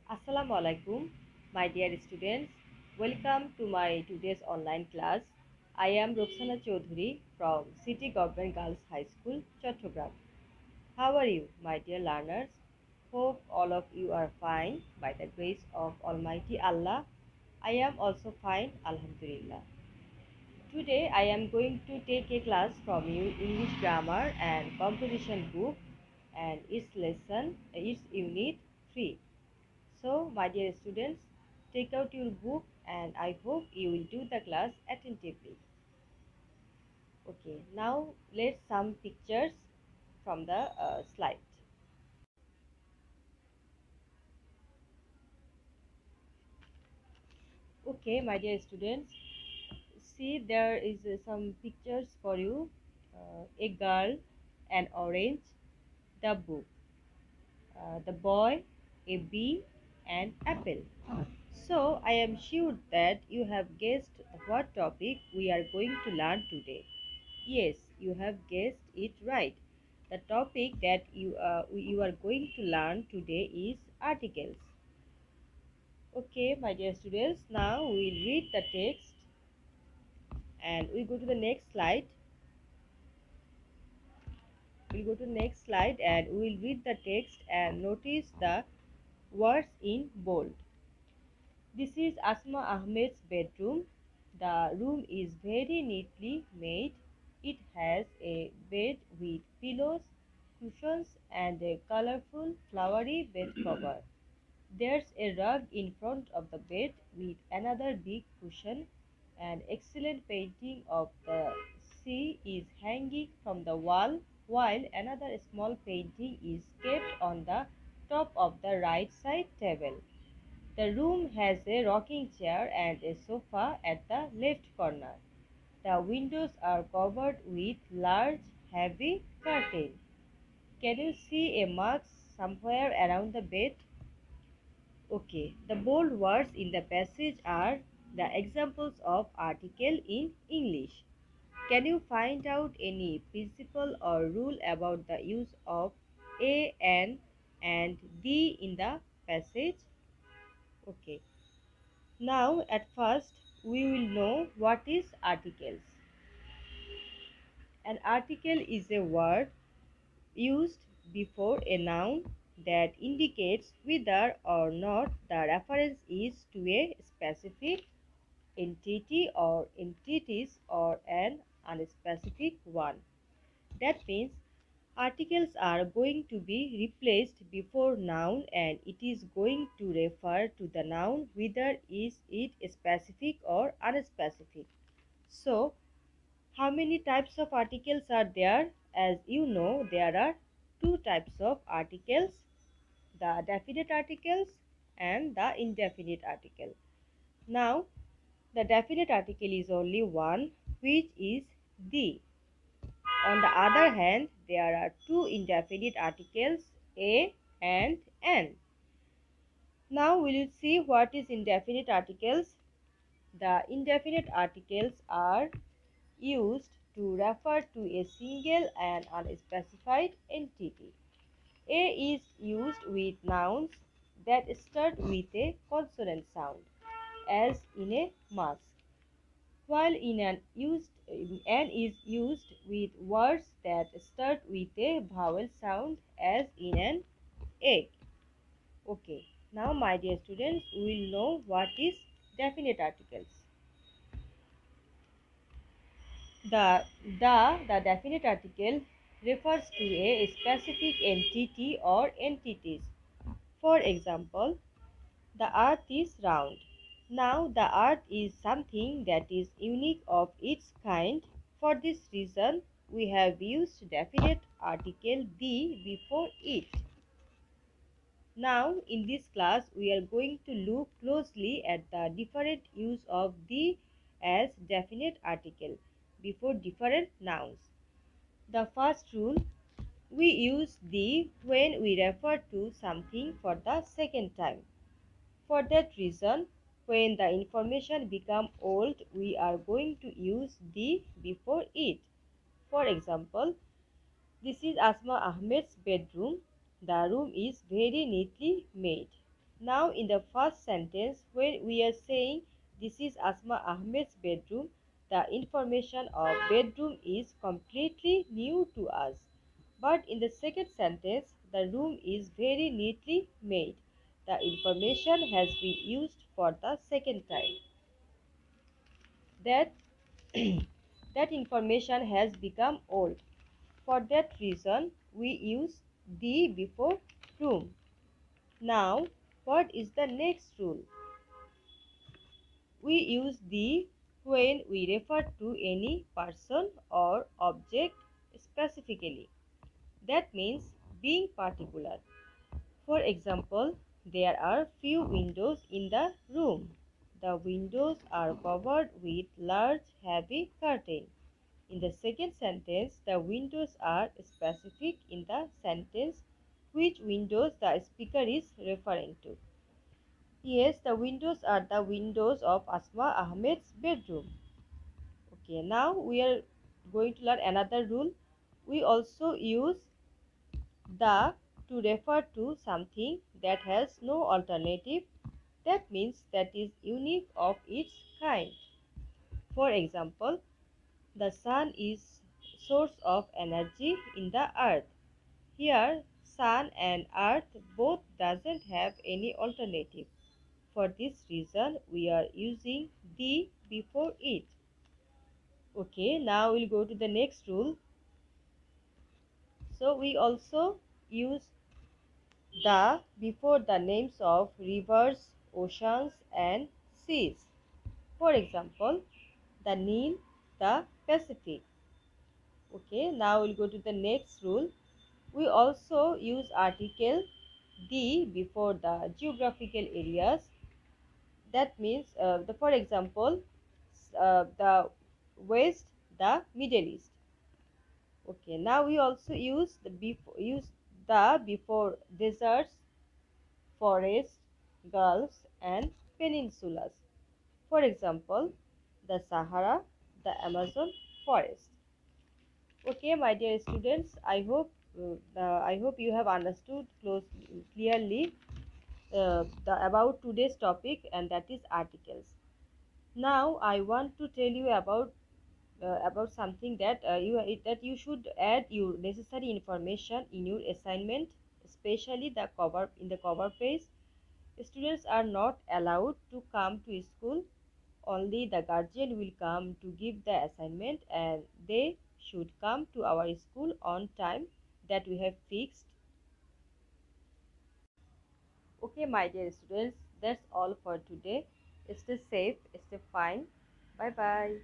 Assalamu alaikum, my dear students. Welcome to my today's online class. I am Roxana Chaudhary from City Government Girls High School, Chattogram. How are you, my dear learners? Hope all of you are fine by the grace of Almighty Allah. I am also fine, Alhamdulillah. Today I am going to take a class from you English grammar and composition book and its lesson, its unit 3. So, my dear students, take out your book and I hope you will do the class attentively. Okay, now let's some pictures from the slide. Okay, my dear students, see there is some pictures for you. A girl, an orange, the book, the boy, a bee, and apple. So, I am sure that you have guessed what topic we are going to learn today. Yes, you have guessed it right. The topic that you are going to learn today is articles. Okay, my dear students, now we will read the text and we go to the next slide. We'll go to the next slide and we will read the text and notice the words in bold. This is Asma Ahmed's bedroom. The room is very neatly made. It has a bed with pillows, cushions, and a colorful flowery bed cover. There's a rug in front of the bed with another big cushion. An excellent painting of the sea is hanging from the wall, while another small painting is kept on the top of the right side table. The room has a rocking chair and a sofa at the left corner. The windows are covered with large, heavy curtains. Can you see a mark somewhere around the bed? Okay, the bold words in the passage are the examples of article in English. Can you find out any principle or rule about the use of a, an, and the in the passage? Okay. Now, at first, we will know what is articles. An article is a word used before a noun that indicates whether or not the reference is to a specific entity or entities or an unspecific one. That means articles are going to be replaced before noun and it is going to refer to the noun whether is it specific or unspecific. So, how many types of articles are there? As you know, there are two types of articles, the definite articles and the indefinite article. Now, the definite article is only one, which is the. On the other hand, there are two indefinite articles, a and an. Now, we will see what is indefinite articles. The indefinite articles are used to refer to a single and unspecified entity. A is used with nouns that start with a consonant sound, as in a mask, while an is used with words that start with a vowel sound, as in an egg. Okay, now my dear students, we will know what is definite articles. The definite article refers to a specific entity or entities. For example, the earth is round. Now, the earth is something that is unique of its kind. For this reason, we have used definite article the before it. Now, in this class, we are going to look closely at the different use of the as definite article before different nouns. The first rule, we use the when we refer to something for the second time. For that reason, when the information becomes old, we are going to use the before it. For example, this is Asma Ahmed's bedroom. The room is very neatly made. Now in the first sentence, when we are saying this is Asma Ahmed's bedroom, the information of bedroom is completely new to us. But in the second sentence, the room is very neatly made. The information has been used for the second time. That that information has become old. For that reason, we use the before room. Now, what is the next rule? We use the when we refer to any person or object specifically. That means being particular. For example, there are few windows in the room. The windows are covered with large heavy curtain. In the second sentence, the windows are specific in the sentence which windows the speaker is referring to. Yes, the windows are the windows of Asma Ahmed's bedroom. Okay, now we are going to learn another rule. We also use the to refer to something that has no alternative. That means that is unique of its kind. For example, the sun is source of energy in the earth. Here, sun and earth both doesn't have any alternative. For this reason, we are using the before it. Okay, now we'll go to the next rule. So we also use the before the names of rivers, oceans and seas. For example, the Nile, the Pacific. Okay, now we'll go to the next rule. We also use article the before the geographical areas. That means, for example, the West, the Middle East. Okay, now we also use the before deserts, forests, gulfs, and peninsulas. For example, the Sahara, the Amazon forest. Okay, my dear students, I hope you have understood clearly about today's topic, and that is articles. Now I want to tell you about something that you should add your necessary information in your assignment, especially the cover page. Students are not allowed to come to school. Only the guardian will come to give the assignment, and they should come to our school on time that we have fixed. Okay, my dear students, that's all for today. Stay safe, stay fine. Bye bye.